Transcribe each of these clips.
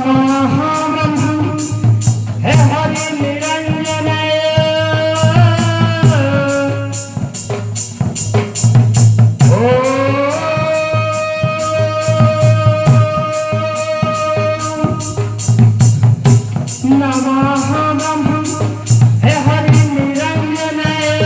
नमः ब्रह्म हे हरि निरंजनाय नमः ब्रह्म हे हरि निरंजनाय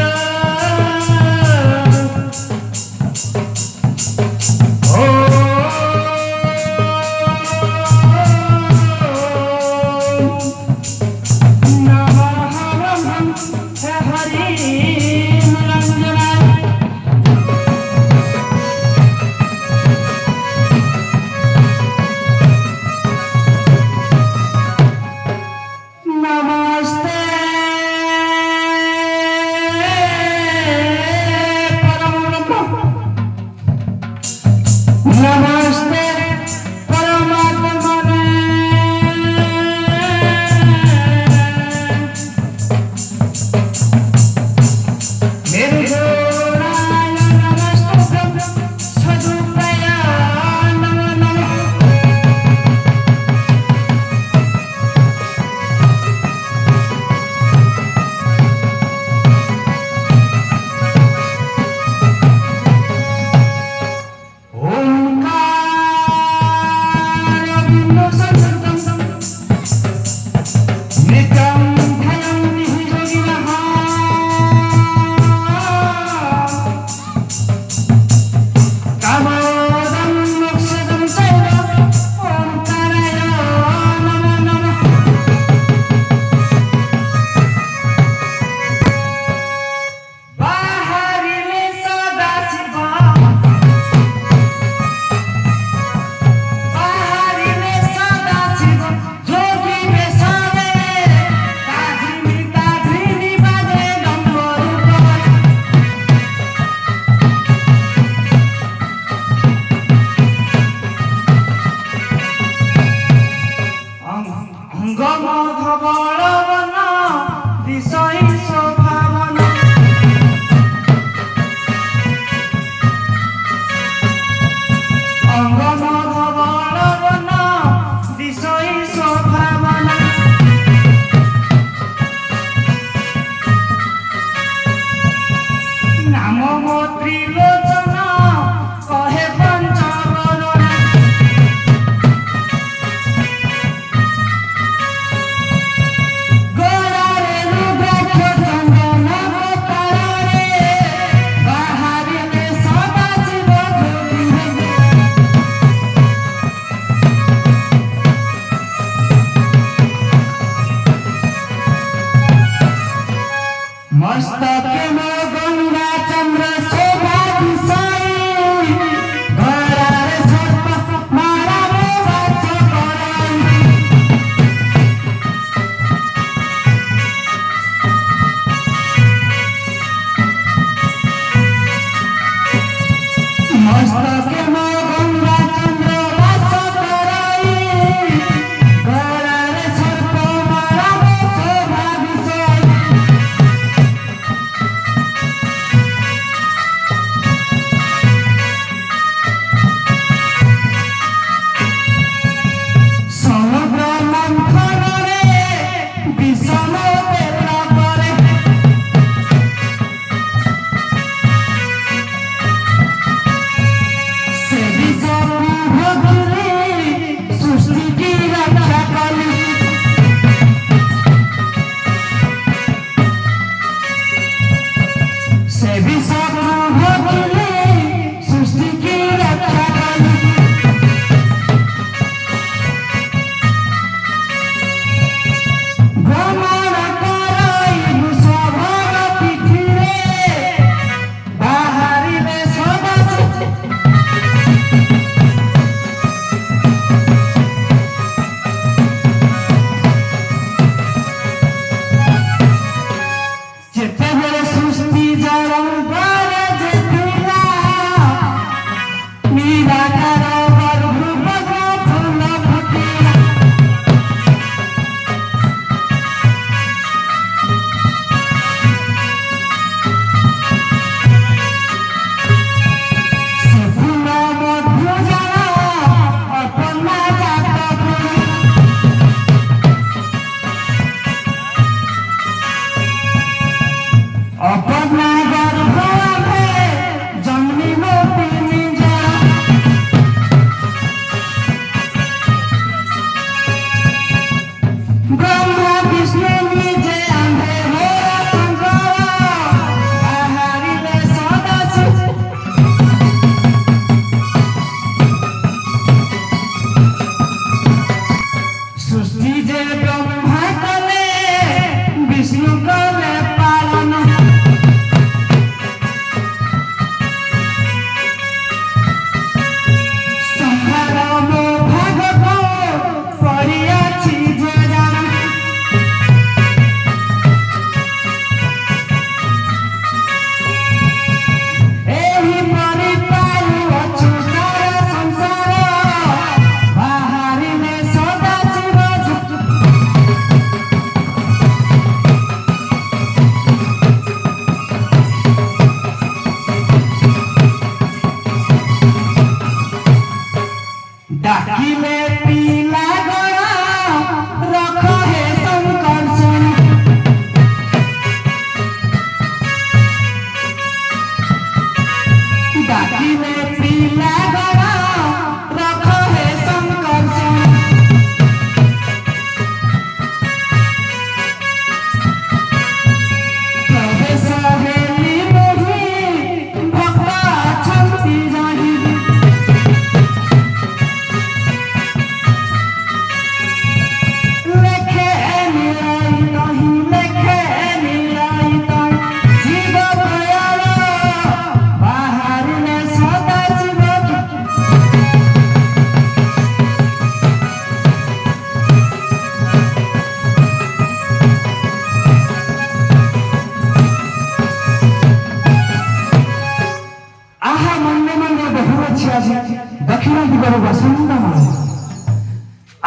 नमस्ते परमात्मने निर्गुणाय नमस्तुभ्यं सदुपय नमो नमः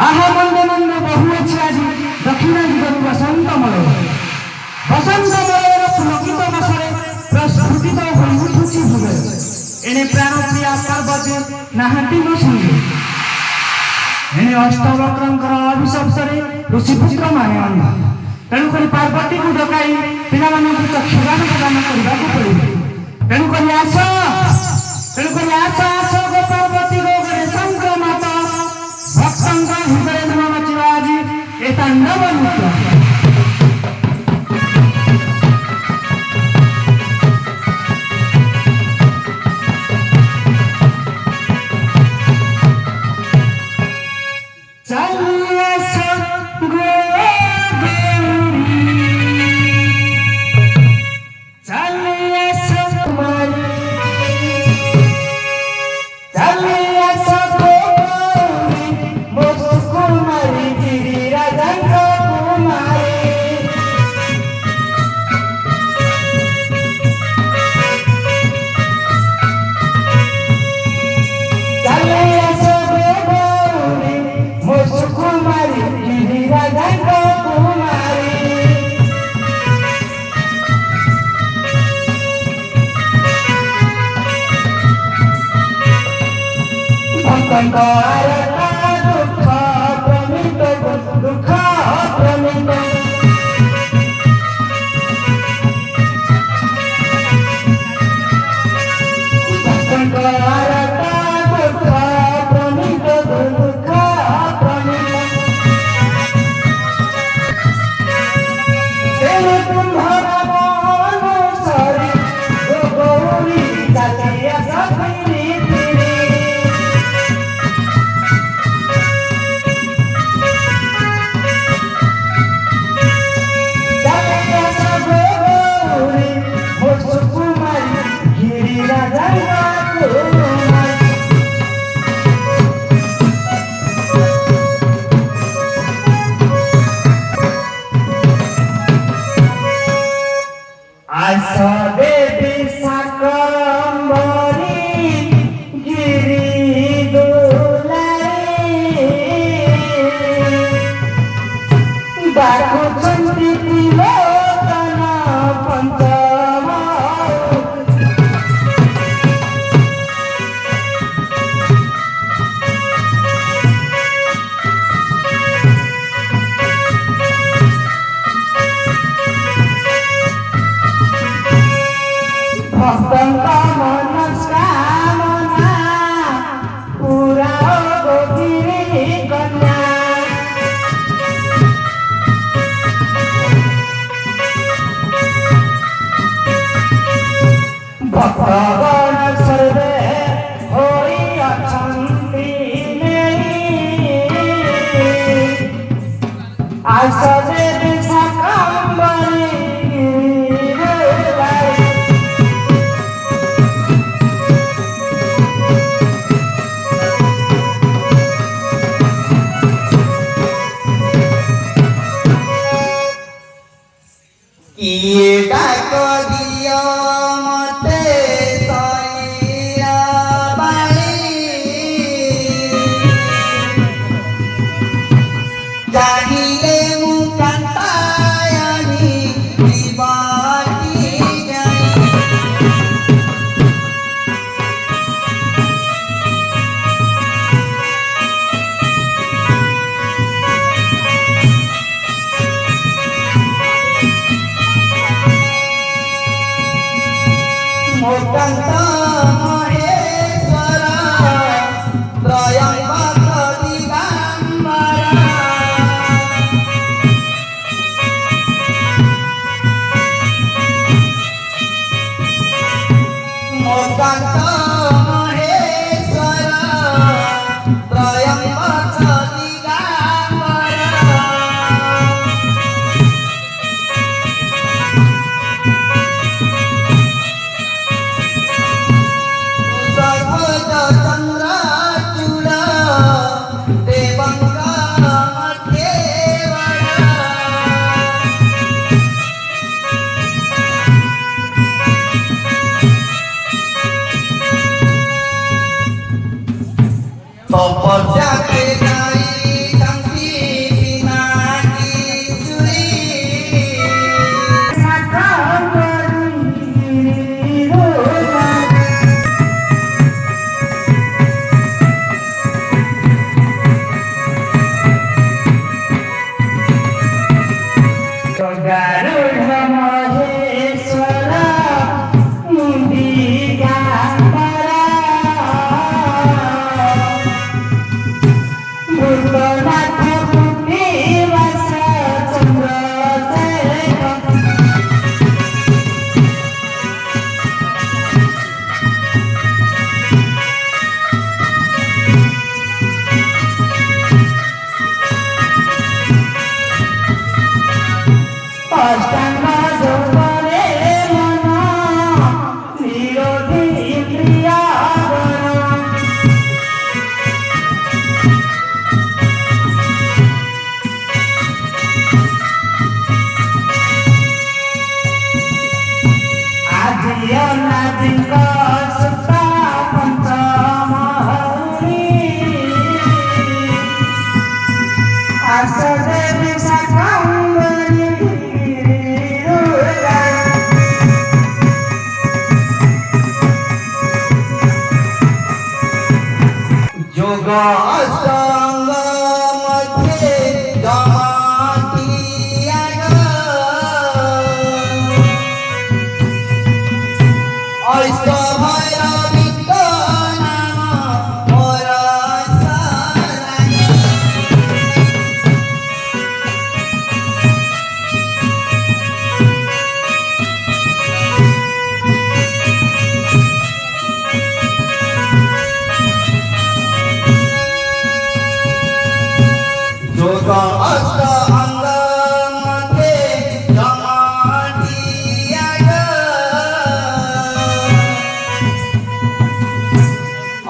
आहा मंदे मंदे बहु अच्छी आज दक्षिण दिगରୁ ବସନ୍ତମୟ ବସନ୍ତମୟର ପୁଲକିତ ବସରେ ପ୍ରସ୍ଫୁଟିତ ହୋଇ ଉଠୁଛି ହୃଦୟ। ଏଣେ ପ୍ରାଣପ୍ରିୟା ପାର୍ବତୀ ନାହାନ୍ତି ମୋ ସଙ୍ଗେ। ଏଣେ ଅଷ୍ଟବକ୍ରଙ୍କର ଅଭିଶପ୍ତରେ ଋଷିପୁତ୍ରମାନେ ଅନ୍ଧ। ତେଣୁକରି ପାର୍ବତୀକୁ ଡକାଇ ପିଲାମାନଙ୍କୁ ଚକ୍ଷୁଦାନ ପ୍ରଦାନ କରିବାକୁ ପଡ଼ିବ। ତେଣୁକରି ଆସ ଆସ ଗୋ ପାର୍ବତୀ ଗୋ ଗଣେଶଙ୍କ ମାତ ଭକ୍ତଙ୍କ ହୃଦୟ ଧନ ନାଚିବା ଆଜି ଏ ତାଣ୍ଡବ ନୃତ୍ୟ। जगन्नाथ निवास चंद्रशेखर अष्टांग जोगरे मन निरोधी क्रियागण आदि अनादिक सुता पंचमहरि आसदेवी शाकंभरी যোগ অষ্টাঙ্গ মধ্যে গমাটিয়াগ অষ্ট ভৈরবিক নাম মোর শরণ যোগ অষ্ট অঙ্গ মধ্যে জমাটিয়াগ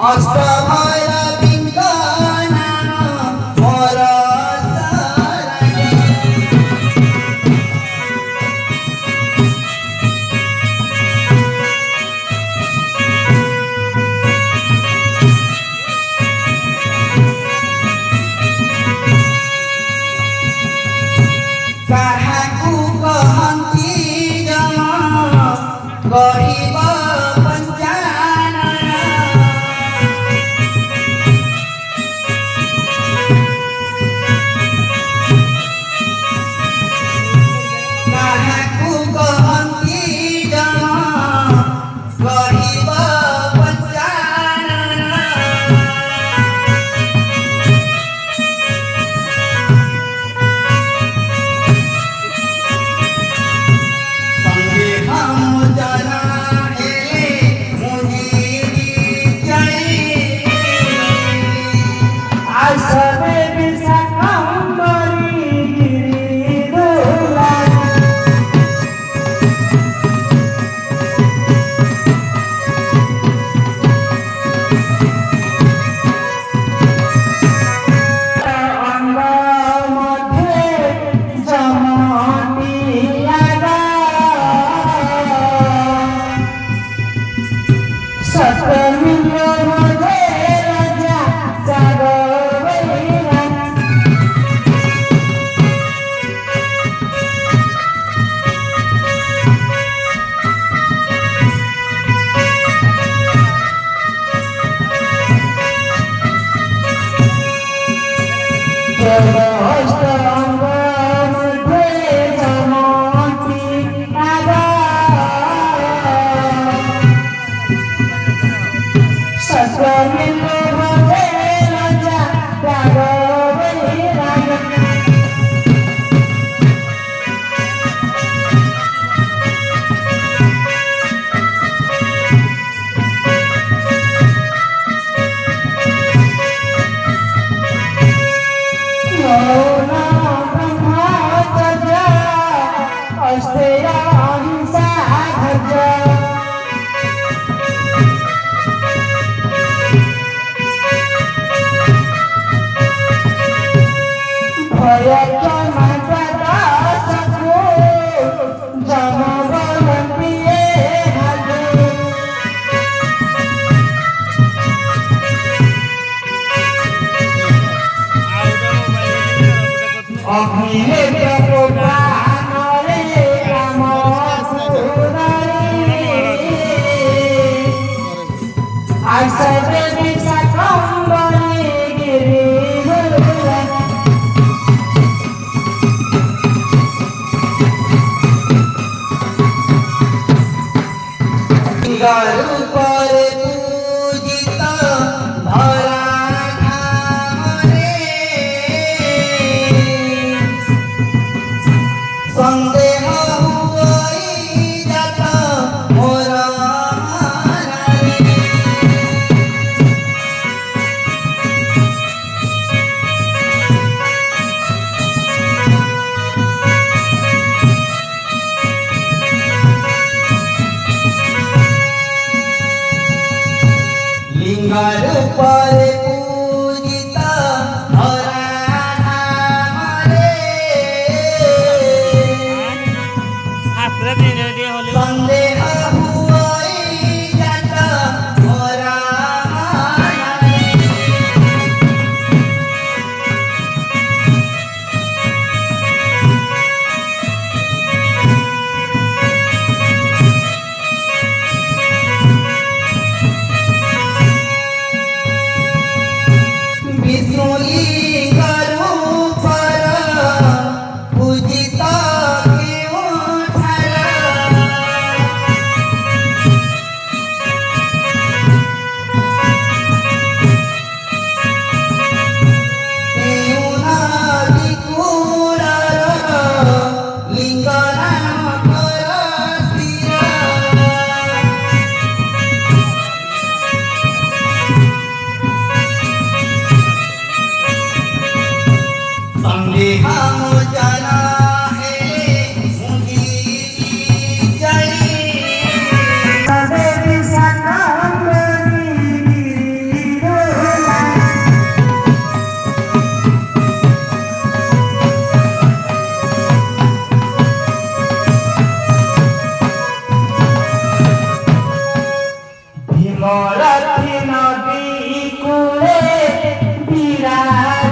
অষ্ট ভৈরবিক নাম মোর শরণ କାହାକୁ କହନ୍ତି ଜମ ଗରିବ ପଞ୍ଚାନନ କାହାକୁ କହନ୍ତି ଜମ ଗରିବ ପଞ୍ଚାନନ संगे हम जना हेले मुझी जाई आसदेवी शाकंभरी गिरिधुला अंग मध्ये जमटियाग सतमिल मध्ये राजा जागवैरा अष्ट अंग मध्ये जमटियाग सतमिल मध्ये राजा जागवैरा मौन ब्रह्मचर्य अस्तेय अहिंसा धैर्य भय क्षमा सकु जमगण प्रिय भागे अग्निले प्राणले काम आसदेवी शाकंभरी गिरिधुला रूपरे पूजित धरा धामरे रूपरे पूजिता हरा नामरे संदेह हुआई जाता हरा नामरे विष्णुलिंग रूपर पूजिता केउं ठार केउं नारी कुरार लिंग नाम कर स्थिर संदेह मोचना हेले मुझी जई देवी शाकंभरी गिरिरोला भीमरथी नदी कूले विराजमान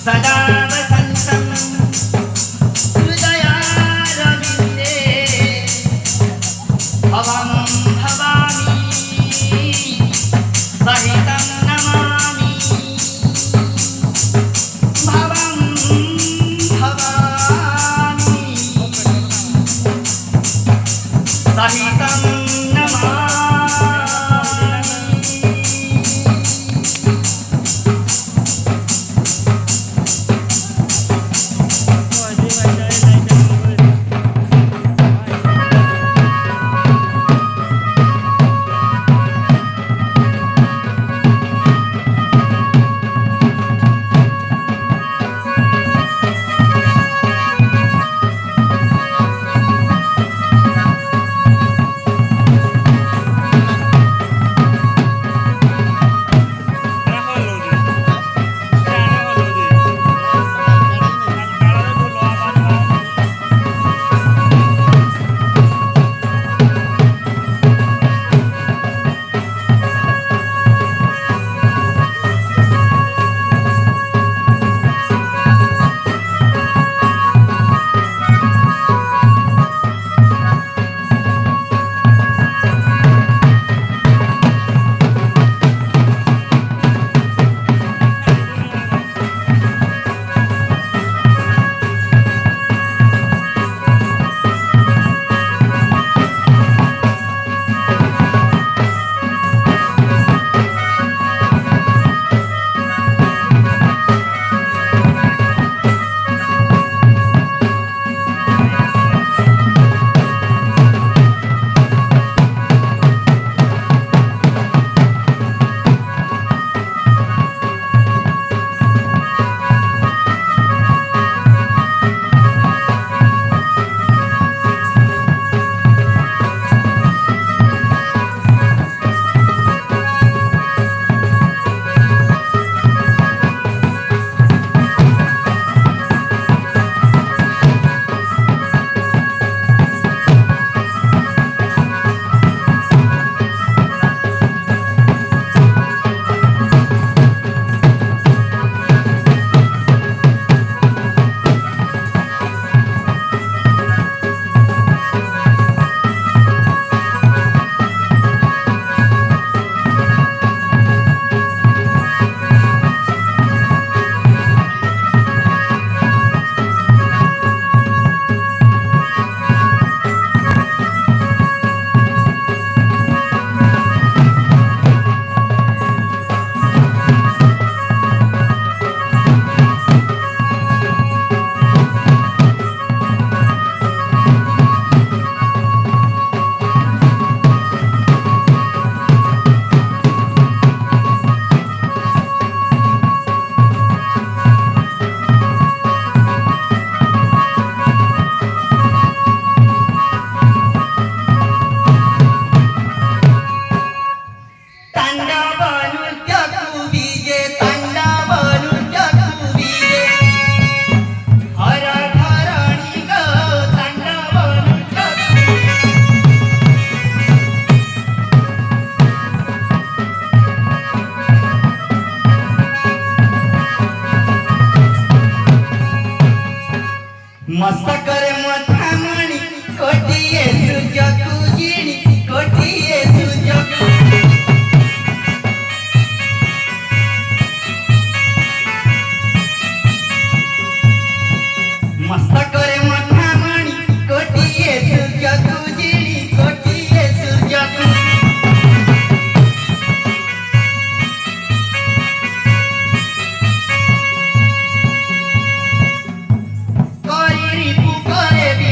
सदा वसन्तं हृदयारविन्दे भवं भवामि सहितं नमामि भवं भवामि सहितं नमामि मस्तकर मथामणि कोटिए सुजकु जिणी कोटिए सुजकु मस्तकर मथामणि कोटिए सुजकु जिणी कोटिए सुजकु कोइरी पुकरे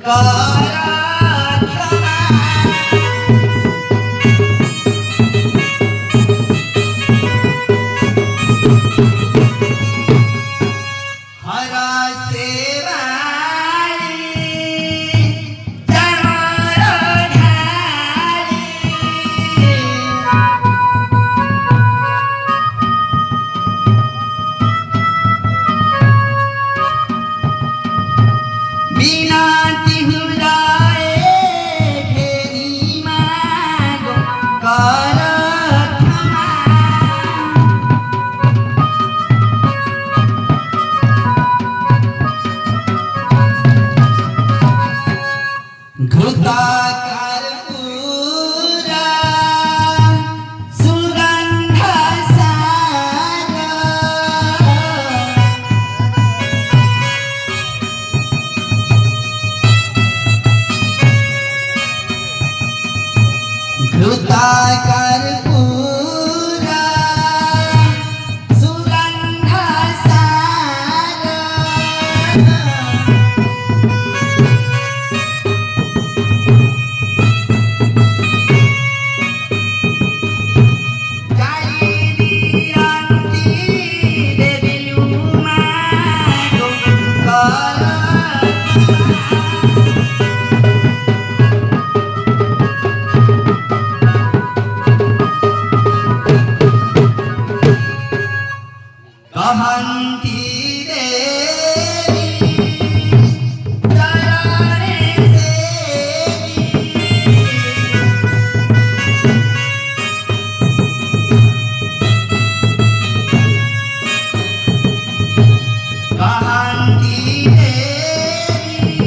कर क्षमा हर सेवाली जमर ढाली बिनाती हृदय फेरि मागो कर क्षमा घृताकार पूरा सुगंध सागर घृताकार पूरा सुगंध सागर कालिदियांती देविलु मागो कर कहन्ती देवी चरणे सेवी कहन्ती देवी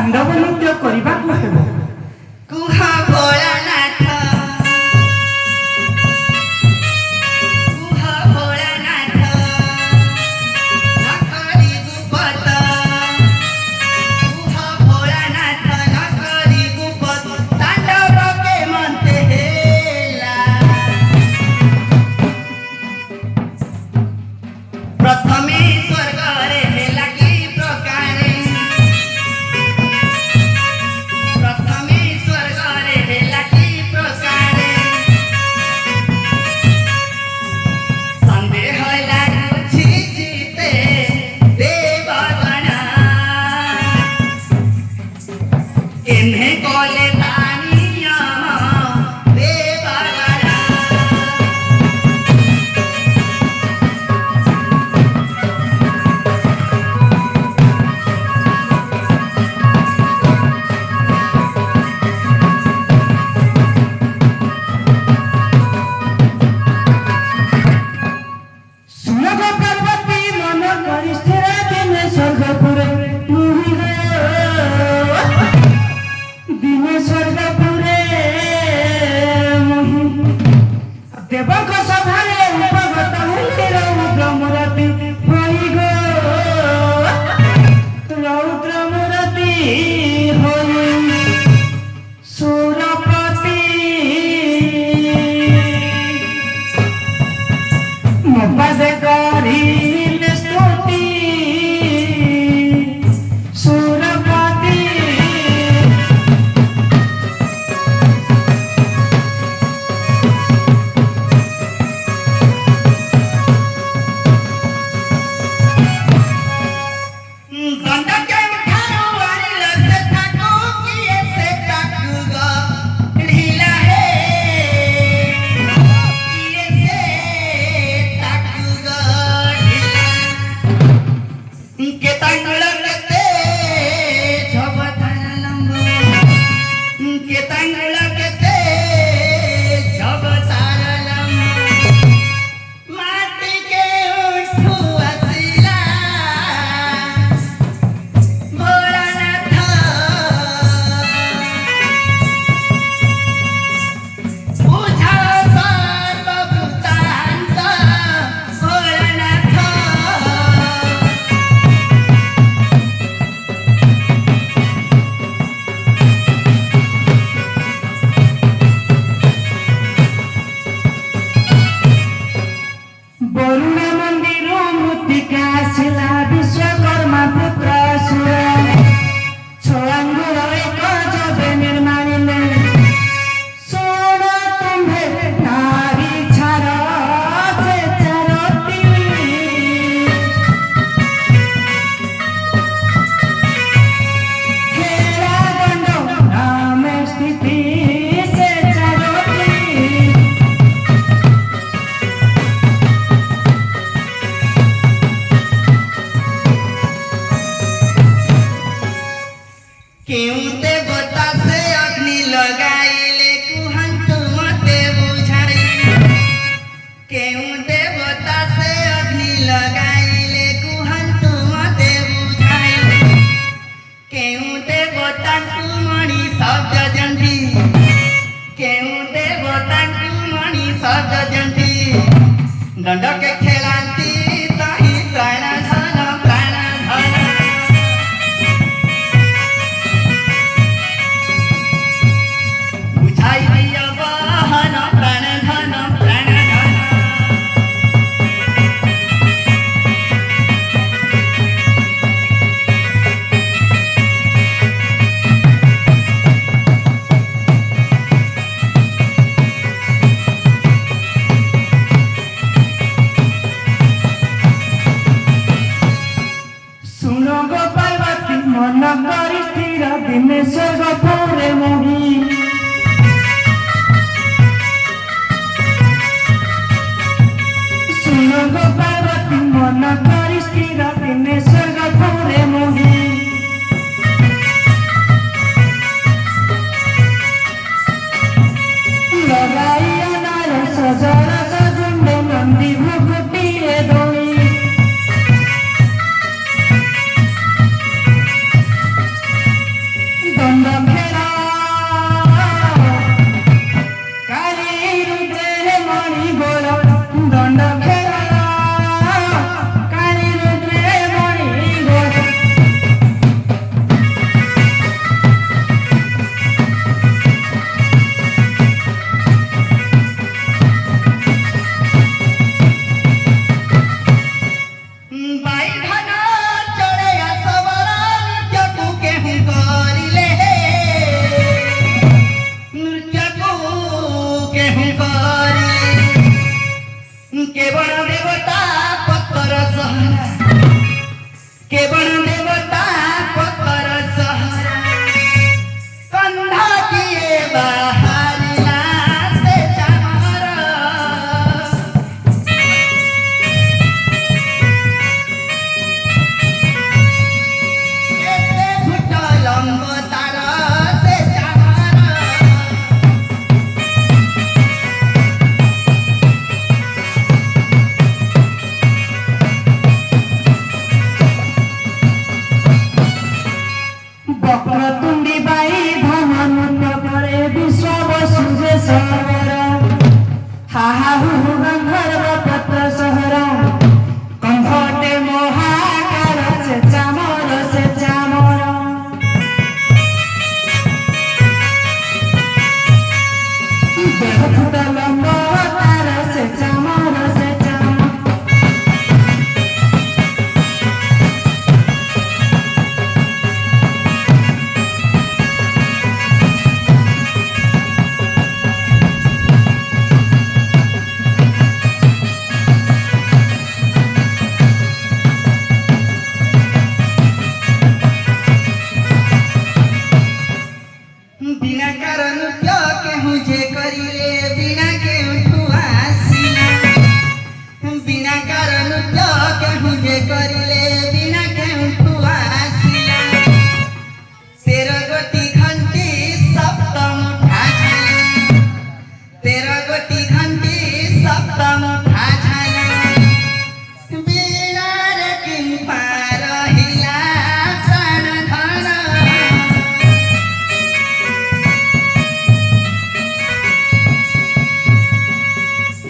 ତାଣ୍ଡବ ନୃତ୍ୟ କରିବାକୁ ହେବ। କୁହ ଭୋଳାନାଥ କୁହ ଭୋଳାନାଥ ନ କରିବୁ ପଦ କୁହ ଭୋଳାନାଥ ନ କରିବୁ ପଦ ତାଣ୍ଡବ କେମନ୍ତେ ହେଲା ପ୍ରଥମେ ସ୍ୱର୍ଗରେ ହେଲା କି ପ୍ରକାରେ ପ୍ରଥମେ ସ୍ୱର୍ଗରେ ହେଲା କି ପ୍ରକାରେ ସନ୍ଦେହ ଲାଗୁଛି ଜିତେ ଦେବଗଣ କେହ୍ନେ କଲେ ତା ନିୟମ ଦେବଗଣ ସୁଲଭ ପାର୍ବତୀ ମନ କରି ସ୍ଥିର ଦିନେ ସ୍ୱର୍ଗପୁରେ ମୁହିଁ ଗୋ ଦିନେ ସ୍ୱର୍ଗପୁରେ ମୁହିଁ ଦେବଙ୍କ ସଭାରେ ଉପଗତ ହେଲେ ରୌଦ୍ର ମୂରତି ହୋଇ ଗୋ ରୌଦ୍ର ମୂରତି ହୋଇ ସୁରପତି ମୋବାଦେ କରିଲେ ସ୍ତୁତି ସୁରପତି ଦଣ୍ଡ କେଉଁଠାରୁ ଆଣିଲ ସେଠାକୁ କିଏ ସେଠାକୁ ଗଢ଼ିଲା ହେ କିଏ ସେଠାକୁ ଗଢ଼ିଲା କେତାଙ୍ଗୁଳ କେତେ ଝବତାର ଲମ୍ବ କେତାଙ୍ଗୁଳ କେତେ ଝବତାର ଲମ୍ବ ମାଟି କେଉଁଠୁ ଆସିଲା ଭୋଳାନାଥ ବୁଝାଅ ସର୍ବବୃତ୍ତାନ୍ତ ଭୋଳାନାଥ ବରୁଣ ମନ୍ଦିର ମୃତ୍ତିକା ଆସିଲା ବିଶ୍ୱକର୍ମା ପୁତ୍ର ସୁର ଛଳାଙ୍ଗୁଳ ଏକ ଯବେ ନିର୍ମାଣିଲେ ଶୁଣ ତୁମ୍ଭେ ନାରୀ ଛାର ସେ ଚାରତି ଖେଳା ଦଣ୍ଡ ନାମେ ସ୍ଥିତି ସେ ଚାରତି କେଉଁ ଦେବତା ସେ ଅଗ୍ନି ଲଗାଇଲେ କୁହନ୍ତୁ ମତେ ବୁଝାଇ କେଉଁ ଦେବତା ସେ ଅଗ୍ନି ଲଗାଇଲେ କୁହନ୍ତୁ ମତେ ବୁଝାଇ କେଉଁ ଦେବତାଙ୍କୁ ମଣିଷ ଯଜନ୍ତି କେଉଁ ଦେବତାଙ୍କୁ ମଣିଷ ଯଜନ୍ତି ଦଣ୍ଡକେ ଖେଳାନ୍ତି ତାହି ପ୍ରାଣ ଧନ ପ୍ରାଣ ଧନ ବୁଝାଇ ଦିଅ ବହନ ପ୍ରାଣ ଧନ ପ୍ରାଣ ଧନ केवळ देवता पत्तर सहरा केवळ देवता पत्तर सहरा कंधा किए बाहरिला से चामर केते फुट लंब तार से चामर वक्रतुंडी बाई धननुत करे विश्व वसुजे सवर हा हा हु गंधर्व पत्र सहर कंठटे महाकार से चामर देह फुट लंब तार से चामर बिना कारण क्या केहू जे करिले बिना केहू आसीना बिना कारण क्या केहू जे करिले बिना केहू आसीना तेरा गति घंटी सप्तम ठाझाना तेरा गति घंटी सप्तम ठाझाना बिना रे किंपा रहिला प्राण धन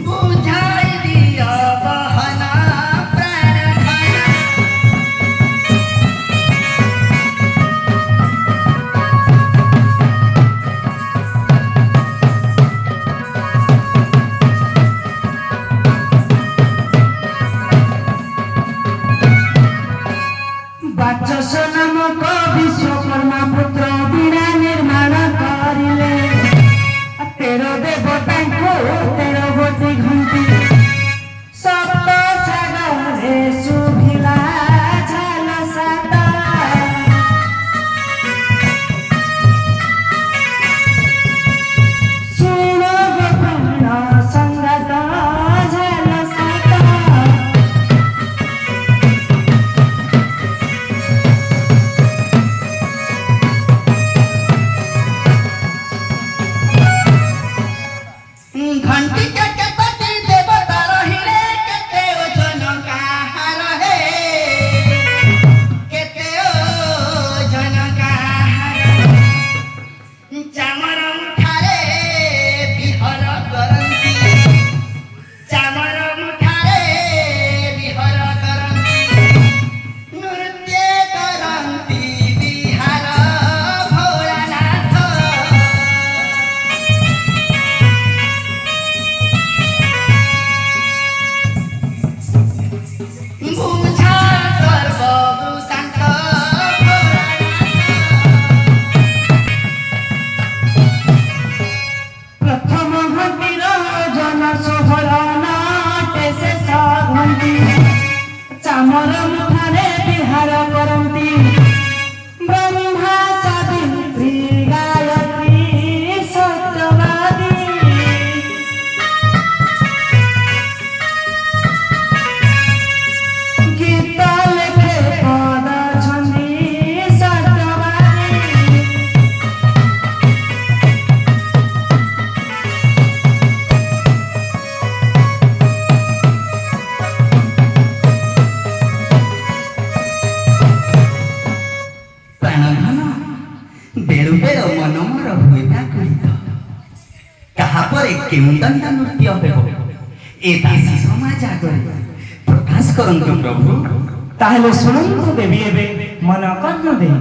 बुझाई दिया बहना प्राण धन बाचस नामक विश्वकर्मा पुत्र बीड़ा निर्माण करिले तेरो देवता को तेरो गोटी घंटी सप्त सागरे सुभिला झाल साता सुन गोपीण संगत झाल साता घंटी के केतती देवता रहिले केते ओजन काहार हे केते ओजन काहार चामर मुठारे बिहर करंती चामर मुठारे बिहर करंती नृत्य करंती बिहार भोलानाथ बुझा सर्वभूतांत प्रथम घंटीर जन सोहर नाटे शेष घंटी चामर मुठारे बिहार करती ब्रह्मा सावित्री गायत्री सत्यवादी गीत लेखे पद छंदी सत्यवादी ପ୍ରାଣଧନ ବେଳୁ ବେଳ ମନ ମୋର ହୁଏ ବ୍ୟାକୁଳିତ କାହା ପରେ କେଉଁ ଦଣ୍ଡ ନୃତ୍ୟ ହେବ ଏ ଦାସୀ ସମାଜ ଆଗରେ ପ୍ରକାଶ କରନ୍ତୁ ପ୍ରଭୁ ତାହେଲେ ଶୁଣନ୍ତୁ ଦେବୀ ଏବେ ମନ କର୍ଣ୍ଣ ଦେଇ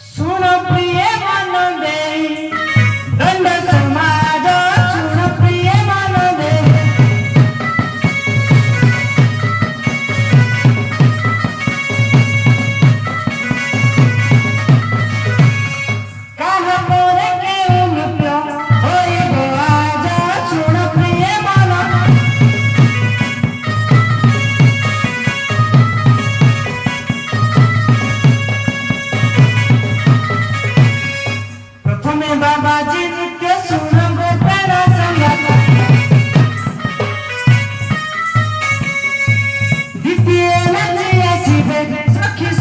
ଶୁଣ ପ୍ରିୟ ମନ ଦେଇ ଦଣ୍ଡ ସମାଜ ଶୁଣ ପ୍ରିୟ ମନ ଦେଇ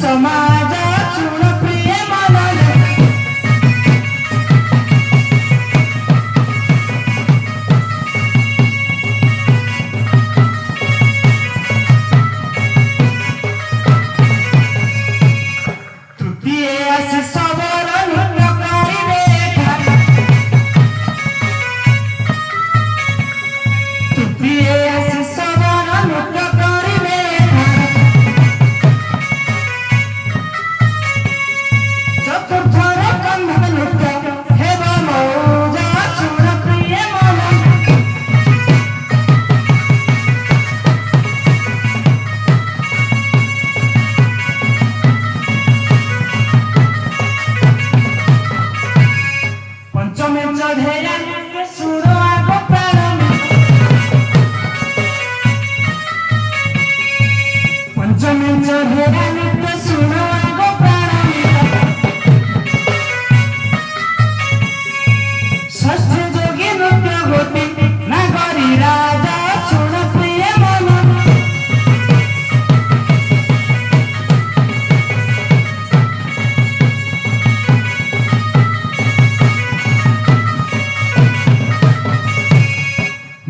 समाज शुण प्रिय मनले तृतीय आसी सबर नृत्यकारी रेखा तृतीय आसी सबर नृत्यकारी रेखा चतुर्थ रे कंध नृत्य हेब मौज शुण प्रिय मनले पंचमे चढ़ेया सुर आग प्राण पंचमे चढ़ेया नित्य सुर आग प्राण षष्ठी जोगी नृत्य होती नागरी राजा शुण प्रिय मन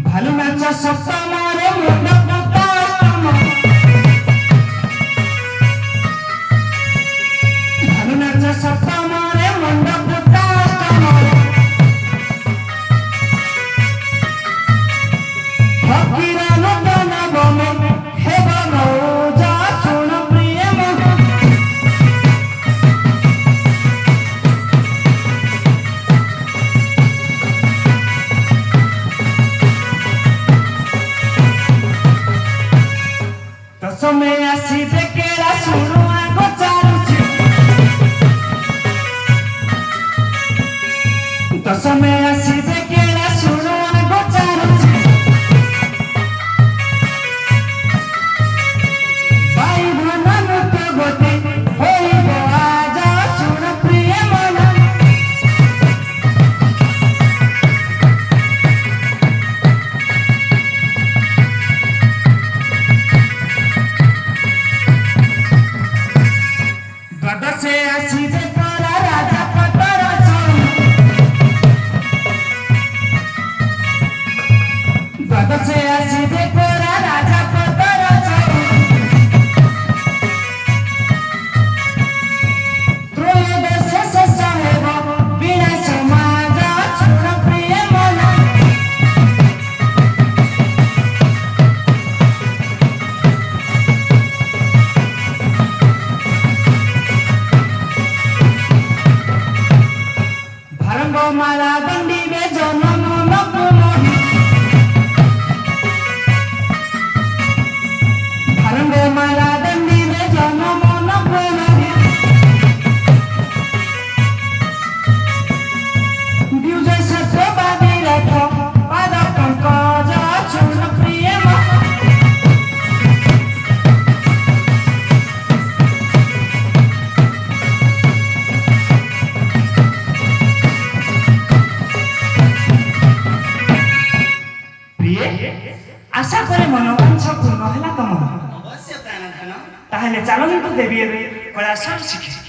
भालू नाच सप्तम रे मुंड पुताष्टम भालू नाच सप्तम रे मुंड पुताष्टम फकीर नृत्य नवमे हेब मौज शुण प्रिय मन दशमे आसी बेकेरा शुणु आग चालुची दशमे आसी बेकेरा शुणु आग चालुची बाई धन नृत्य गति होइब आज शुण प्रिय मन द्वादशे आसी बेकरा राजा पतर द्वादशे आसी बेकरा राजा पतर त्रयोदशे शेष हेब वीणा समाज शुण प्रिय मन भारंग माला दंडी में जन्म नकुमहि भारंग माला दंडी में जन्म नकुमहि द्विजय सत्यवादी रथ पाद पंकज शुण प्रिय मन आशा करे मनोवांछा पूर्ण होला तमर अवश्य प्राणधन ताहले चलन्तु देवी कला शिखी